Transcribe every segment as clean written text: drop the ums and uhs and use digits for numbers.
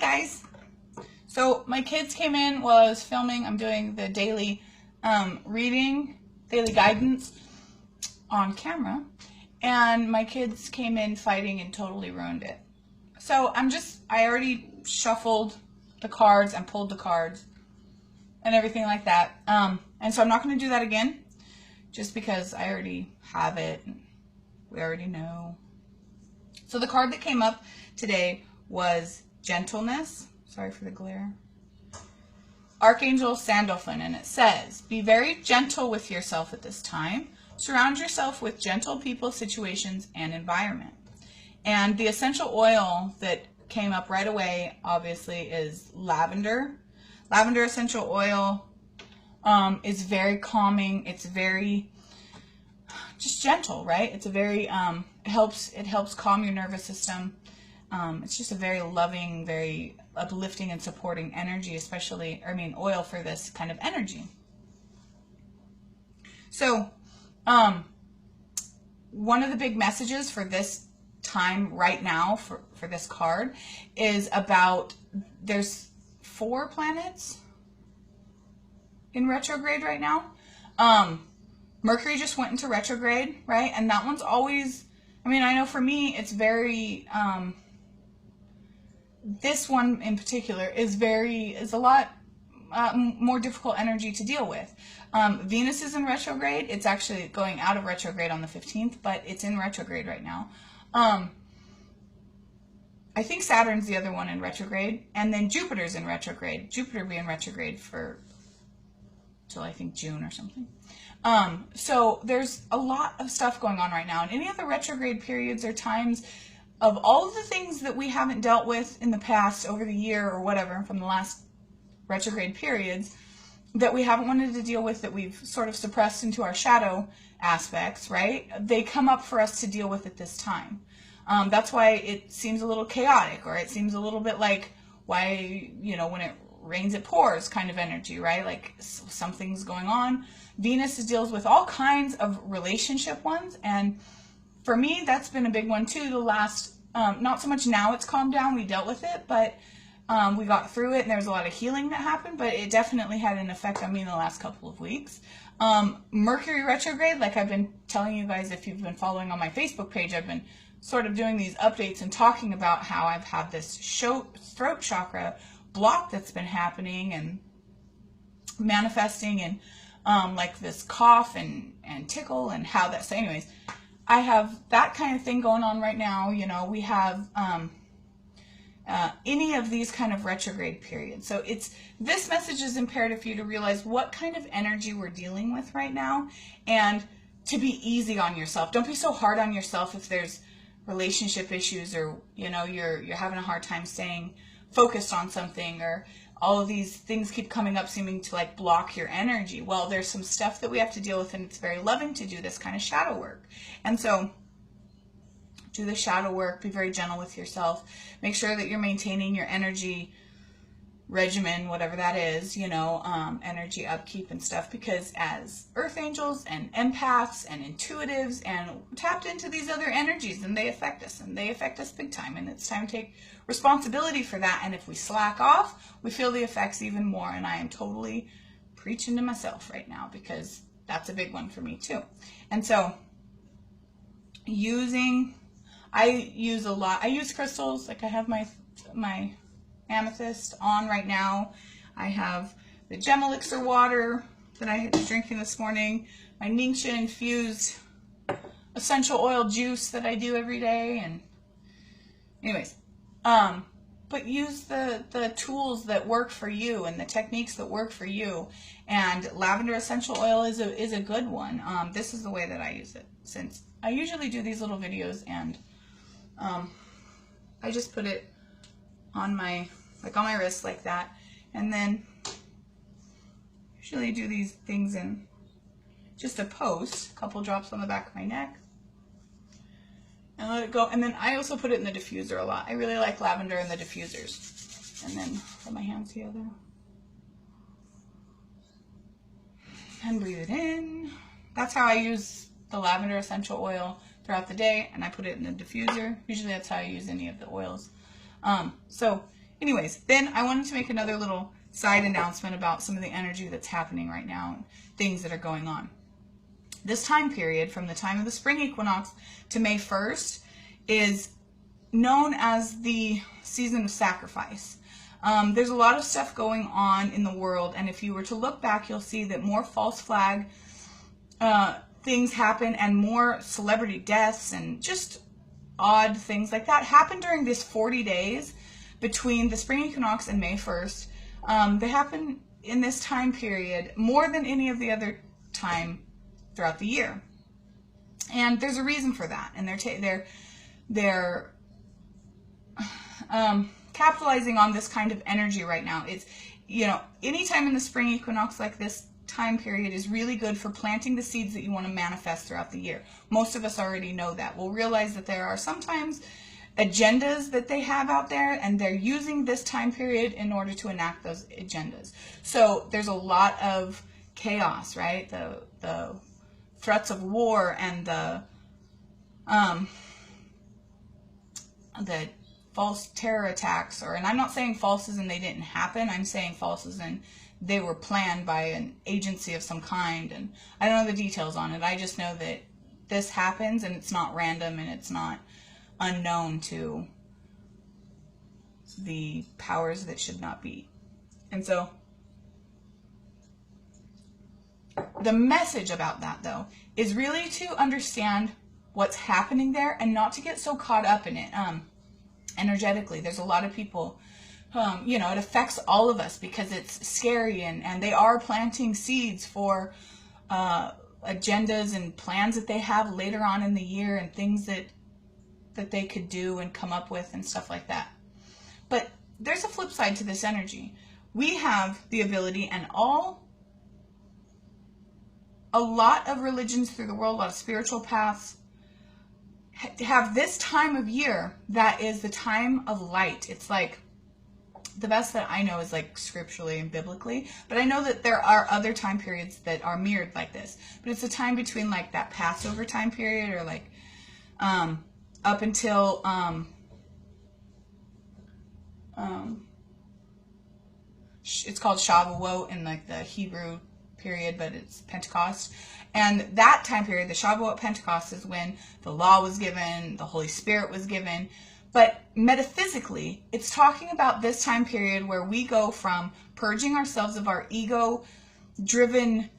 guys. So my kids came in while I was filming. I'm doing the daily reading, daily guidance on camera. And my kids came in fighting and totally ruined it. So I already shuffled the cards and pulled the cards and everything like that. And so I'm not going to do that again just because I already have it. And we already know. So the card that came up today was Gentleness. Sorry for the glare. Archangel Sandalphon, and it says, be very gentle with yourself at this time. Surround yourself with gentle people, situations, and environment. And the essential oil that came up right away, obviously, is lavender. Lavender essential oil is very calming. It's very just gentle, right? It's a very, it helps calm your nervous system. It's just a very loving, very uplifting and supporting energy, oil for this kind of energy. So, one of the big messages for this time right now for this card is about, there's 4 planets in retrograde right now. Mercury just went into retrograde, right? And that one's always, I know for me, it's very, this one in particular is a lot more difficult energy to deal with. Venus is in retrograde. It's actually going out of retrograde on the 15th, but it's in retrograde right now. I think Saturn's the other one in retrograde, and then Jupiter's in retrograde. Jupiter will be in retrograde till I think June or something. So there's a lot of stuff going on right now, and any of the retrograde periods are times of all of the things that we haven't dealt with in the past over the year or whatever from the last retrograde periods that we haven't wanted to deal with, that we've sort of suppressed into our shadow aspects, right? They come up for us to deal with at this time. That's why it seems a little chaotic, or it seems a little bit like why, when it rains it pours kind of energy, right? Like something's going on. Venus deals with all kinds of relationship ones, and for me, that's been a big one too. The last, not so much now it's calmed down, we dealt with it, but we got through it, and there was a lot of healing that happened, but it definitely had an effect on me in the last couple of weeks. Mercury retrograde, like I've been telling you guys, if you've been following on my Facebook page, I've been sort of doing these updates and talking about how I've had this throat chakra block that's been happening and manifesting, and like this cough and tickle, and how that, so anyways, I have that kind of thing going on right now. We have any of these kind of retrograde periods. So this message is imperative for you to realize what kind of energy we're dealing with right now, and to be easy on yourself. Don't be so hard on yourself if there's relationship issues, or you're having a hard time staying focused on something, or all of these things keep coming up seeming to like block your energy. Well, there's some stuff that we have to deal with, and it's very loving to do this kind of shadow work. And so do the shadow work, be very gentle with yourself, make sure that you're maintaining your energy regimen, whatever that is, energy upkeep and stuff, because as earth angels and empaths and intuitives and tapped into these other energies, and they affect us big time, and it's time to take responsibility for that. And if we slack off, we feel the effects even more, and I am totally preaching to myself right now, because that's a big one for me too. And so I use crystals, like I have my amethyst on right now. I have the gem elixir water that I was drinking this morning, my Ningxia infused essential oil juice that I do every day, and anyways, but use the tools that work for you and the techniques that work for you. And lavender essential oil is a good one. This is the way that I use it, since I usually do these little videos, and I just put it on my wrist like that, and then usually do these things in just a post, a couple drops on the back of my neck, and let it go. And then I also put it in the diffuser a lot. I really like lavender in the diffusers. And then put my hands together and breathe it in. That's how I use the lavender essential oil throughout the day, and I put it in the diffuser. Usually that's how I use any of the oils. So anyways, then I wanted to make another little side announcement about some of the energy that's happening right now and things that are going on. This time period, from the time of the spring equinox to May 1st, is known as the season of sacrifice. There's a lot of stuff going on in the world, and if you were to look back, you'll see that more false flag things happen, and more celebrity deaths and just odd things like that happen during this 40 days between the spring equinox and May 1st. They happen in this time period more than any of the other time throughout the year, and there's a reason for that. And they're capitalizing on this kind of energy right now. It's, you know, anytime in the spring equinox like this time period is really good for planting the seeds that you want to manifest throughout the year. Most of us already know that. We'll realize that there are sometimes agendas that they have out there, and they're using this time period in order to enact those agendas. So there's a lot of chaos, right? The threats of war and the false terror attacks, and I'm not saying false as in they didn't happen. I'm saying false as in they were planned by an agency of some kind, and I don't know the details on it. I just know that this happens, and it's not random, and it's not unknown to the powers that should not be. And so the message about that, though, is really to understand what's happening there and not to get so caught up in it energetically. There's a lot of people, you know, it affects all of us because it's scary, and they are planting seeds for agendas and plans that they have later on in the year, and things that they could do and come up with and stuff like that. But there's a flip side to this energy. We have the ability, and a lot of religions through the world, a lot of spiritual paths, have this time of year that is the time of light. It's like, the best that I know is like scripturally and biblically, but I know that there are other time periods that are mirrored like this. But it's the time between like that Passover time period, or like up until it's called Shavuot in like the Hebrew period, but it's Pentecost. And that time period, the Shavuot Pentecost, is when the law was given, the Holy Spirit was given. But metaphysically, it's talking about this time period where we go from purging ourselves of our ego-driven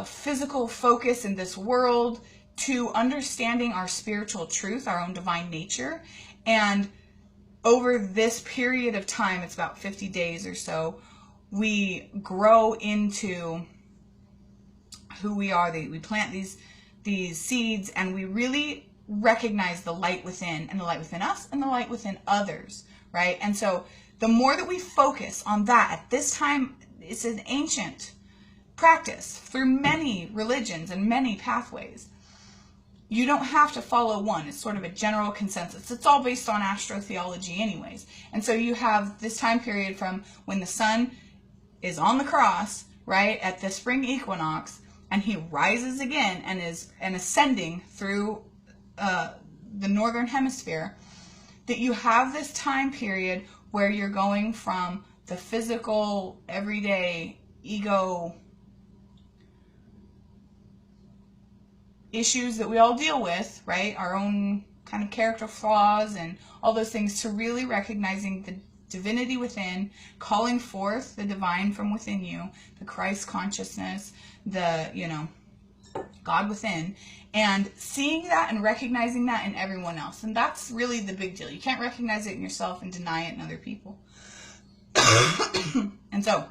physical focus in this world to understanding our spiritual truth, our own divine nature. And over this period of time, it's about 50 days or so, we grow into who we are. We plant these seeds, and we really recognize the light within, and the light within us, and the light within others, right? And so the more that we focus on that at this time, it's an ancient practice through many religions and many pathways. You don't have to follow one. It's sort of a general consensus. It's all based on astrotheology anyways. And so you have this time period from when the sun is on the cross, right, at the spring equinox, and he rises again and is ascending through the northern hemisphere, that you have this time period where you're going from the physical, everyday ego issues that we all deal with, right, our own kind of character flaws and all those things, to really recognizing the divinity within, calling forth the divine from within you, the Christ consciousness, the, you know, God within, and seeing that and recognizing that in everyone else. And that's really the big deal. You can't recognize it in yourself and deny it in other people. And so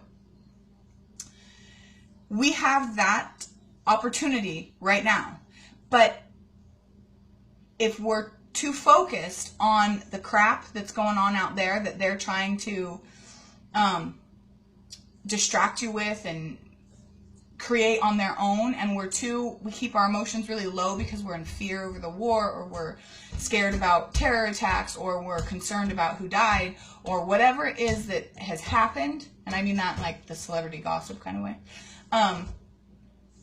we have that opportunity right now. But if we're too focused on the crap that's going on out there that they're trying to distract you with and create on their own, and we keep our emotions really low because we're in fear over the war, or we're scared about terror attacks, or we're concerned about who died, or whatever it is that has happened, and I mean that in like the celebrity gossip kind of way,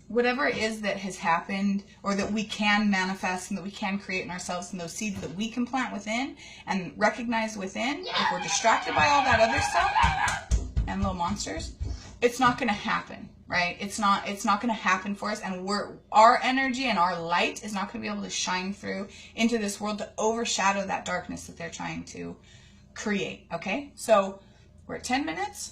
whatever it is that has happened or that we can manifest and that we can create in ourselves, and those seeds that we can plant within and recognize within, if we're distracted by all that other stuff and little monsters, it's not going to happen, right? It's not going to happen for us, and our energy and our light is not going to be able to shine through into this world to overshadow that darkness that they're trying to create. Okay, so we're at 10 minutes.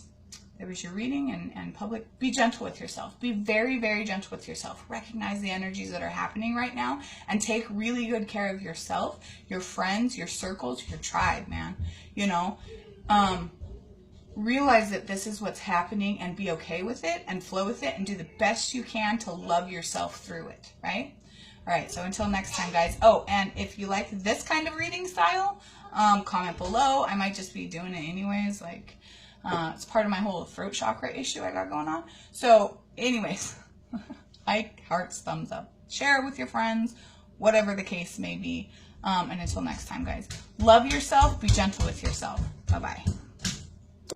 There was your reading and public. Be gentle with yourself. Be very, very gentle with yourself. Recognize the energies that are happening right now and take really good care of yourself, your friends, your circles, your tribe, man. You know, realize that this is what's happening and be okay with it and flow with it and do the best you can to love yourself through it, right? All right, so until next time, guys. Oh, and if you like this kind of reading style, comment below. I might just be doing it anyways, like... it's part of my whole throat chakra issue I got going on. So anyways, like, hearts, thumbs up. Share it with your friends, whatever the case may be. And until next time, guys, love yourself. Be gentle with yourself. Bye-bye.